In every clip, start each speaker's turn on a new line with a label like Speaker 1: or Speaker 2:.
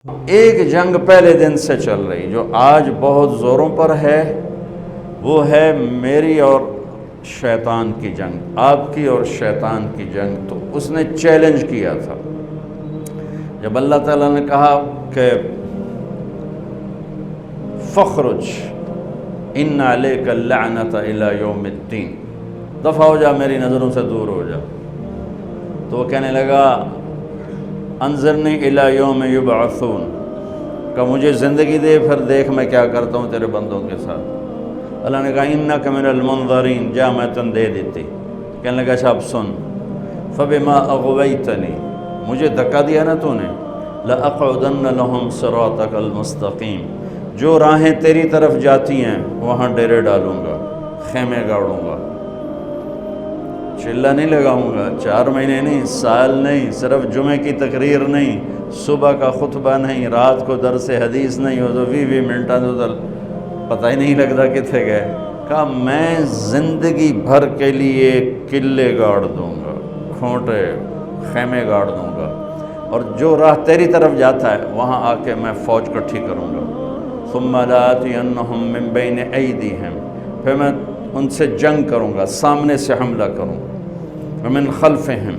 Speaker 1: ایک جنگ پہلے دن سے چل رہی جو آج بہت زوروں پر ہے، وہ ہے میری اور شیطان کی جنگ، آپ کی اور شیطان کی جنگ۔ تو اس نے چیلنج کیا تھا جب اللہ تعالیٰ نے کہا کہ فخرج ان علیک اللعنۃ الی یوم الدین، دفع ہو جا، میری نظروں سے دور ہو جا۔ تو وہ کہنے لگا انظرنی الی یوم یبعثون، کہ مجھے زندگی دے، پھر دیکھ میں کیا کرتا ہوں تیرے بندوں کے ساتھ۔ اللہ نے کہا انک من المنظرین، جا میں تن دے دیتی۔ کہنے لگا اچھا اب سن، فبما اغویتنی، مجھے دھکا دیا نا تو نے، لأقعدن لہم صراطک المستقیم، جو راہیں تیری طرف جاتی ہیں وہاں ڈیرے ڈالوں گا، خیمے گاڑوں گا، چلہ نہیں لگاؤں گا، 4 مہینے نہیں، سال نہیں، صرف جمعے کی تقریر نہیں، صبح کا خطبہ نہیں، رات کو درس حدیث نہیں، ہو تو 20 منٹاں تو پتہ ہی نہیں لگتا کتنے گئے۔ کہا میں زندگی بھر کے لیے قلعے گاڑ دوں گا، کھوٹے خیمے گاڑ دوں گا، اور جو راہ تیری طرف جاتا ہے وہاں آ کے میں فوج کٹھی کروں گا۔ ثم لآتینہم من بین ایدیہم، پھر میں ان سے جنگ کروں گا، سامنے سے حملہ کروں گا، ومن خلفہم،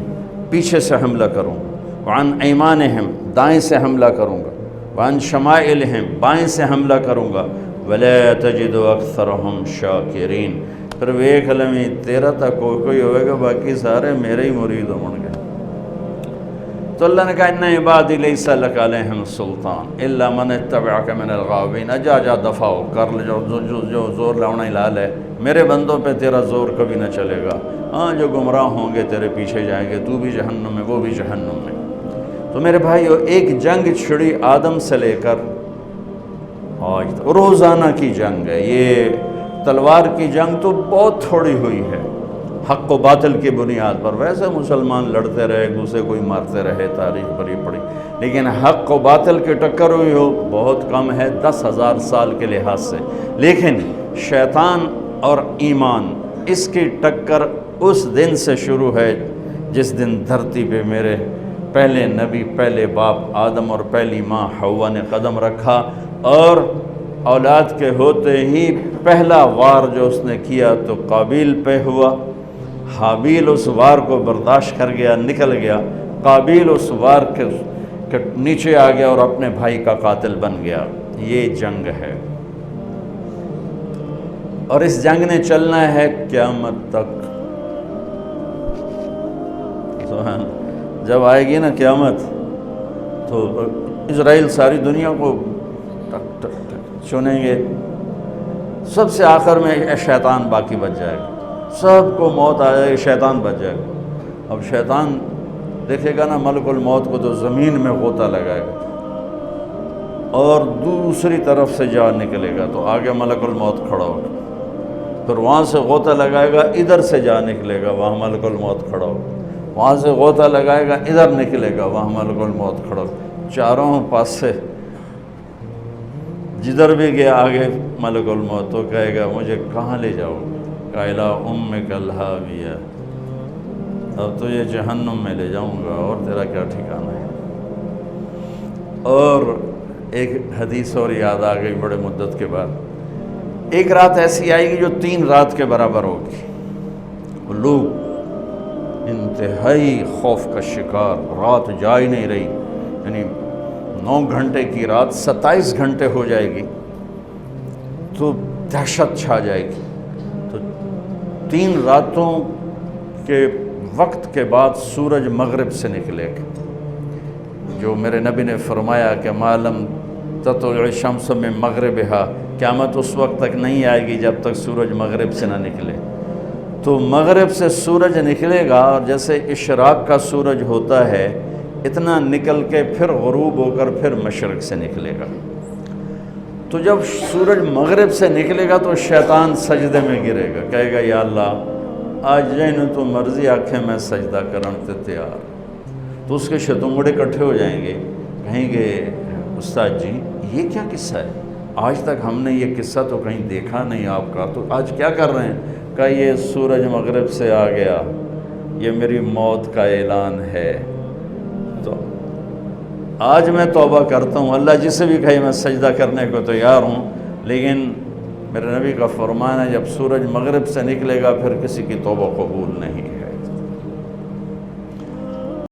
Speaker 1: پیچھے سے حملہ کروں گا، وعن ایمانہم، دائیں سے حملہ کروں گا، وعن شمائلہم، بائیں سے حملہ کروں گا، ولا تجد اکثرہم شاکرین، پھر ایک لمحے تیرا تا کوئی ہوئے گا، باقی سارے میرے ہی مرید ہوں گے۔ تو اللہ نے کہا ان عبادی لیس لک علیہم سلطان الا من اتبعک من الغاوین، جا دفع ہو کر لے، جو زور لاؤنا ہی لال ہے، میرے بندوں پہ تیرا زور کبھی نہ چلے گا، ہاں جو گمراہ ہوں گے تیرے پیچھے جائیں گے، تو بھی جہنم میں، وہ بھی جہنم میں۔ تو میرے بھائیو، ایک جنگ چھڑی آدم سے لے کر آج تک، روزانہ کی جنگ ہے یہ۔ تلوار کی جنگ تو بہت تھوڑی ہوئی ہے حق و باطل کی بنیاد پر، ویسے مسلمان لڑتے رہے، ایک دوسرے کو ہی مارتے رہے، تاریخ بھری پڑی، لیکن حق و باطل کی ٹکر ہوئی ہو بہت کم ہے 10,000 سال کے لحاظ سے۔ لیکن شیطان اور ایمان، اس کی ٹکر اس دن سے شروع ہے جس دن دھرتی پہ میرے پہلے نبی، پہلے باپ آدم اور پہلی ماں حوا نے قدم رکھا، اور اولاد کے ہوتے ہی پہلا وار جو اس نے کیا تو قابیل پہ ہوا۔ حابیل اس وار کو برداشت کر گیا، نکل گیا، قابیل اس وار کے نیچے آ گیا اور اپنے بھائی کا قاتل بن گیا۔ یہ جنگ ہے، اور اس جنگ نے چلنا ہے قیامت تک۔ جب آئے گی نا قیامت تو اسرائیل ساری دنیا کو ٹک ٹک ٹک چنیں گے، سب سے آخر میں شیطان باقی بچ جائے گا، سب کو موت آ جائے گی، شیطان بچ جائے گا۔ اب شیطان دیکھے گا نا ملک الموت کو تو زمین میں غوطہ لگائے گا، اور دوسری طرف سے جا نکلے گا تو آگے ملک الموت کھڑا ہوگا، پھر وہاں سے غوطہ لگائے گا، ادھر سے جا نکلے گا، وہاں ملک الموت کھڑا ہوگا، وہاں سے غوطہ لگائے گا، ادھر نکلے گا، وہاں ملک الموت کھڑا ہوگا، چاروں پاس سے جدھر بھی گیا آگے ملک الموت تو کہے گا مجھے کہاں لے جاؤ گے؟ کہ الی امک الہاویہ، اب تو یہ جہنم میں لے جاؤں گا، اور تیرا کیا ٹھکانہ ہے۔ اور ایک حدیث اور یاد آ گئی بڑے مدت کے بعد، ایک رات ایسی آئے گی جو 3 رات کے برابر ہوگی، لوگ انتہائی خوف کا شکار، رات جا ہی نہیں رہی، یعنی 9 گھنٹے کی رات 27 گھنٹے ہو جائے گی تو دہشت چھا جائے گی۔ تو 3 راتوں کے وقت کے بعد سورج مغرب سے نکلے گا، جو میرے نبی نے فرمایا کہ ما لم تطلع الشمس من مغربہا، قیامت اس وقت تک نہیں آئے گی جب تک سورج مغرب سے نہ نکلے۔ تو مغرب سے سورج نکلے گا، اور جیسے اشراق کا سورج ہوتا ہے اتنا نکل کے پھر غروب ہو کر پھر مشرق سے نکلے گا۔ تو جب سورج مغرب سے نکلے گا تو شیطان سجدے میں گرے گا، کہے گا یا اللہ آج جائیں تو مرضی آنکھیں میں سجدہ کرن تے تیار۔ تو اس کے شتنگڑے اکٹھے ہو جائیں گے، کہیں گے استاد جی یہ کیا قصہ ہے، آج تک ہم نے یہ قصہ تو کہیں دیکھا نہیں آپ کا، تو آج کیا کر رہے ہیں؟ کہ یہ سورج مغرب سے آ گیا، یہ میری موت کا اعلان ہے۔ تو آج میں توبہ کرتا ہوں، اللہ جسے بھی کہے میں سجدہ کرنے کو تیار ہوں، لیکن میرے نبی کا فرمان ہے جب سورج مغرب سے نکلے گا پھر کسی کی توبہ قبول نہیں ہے۔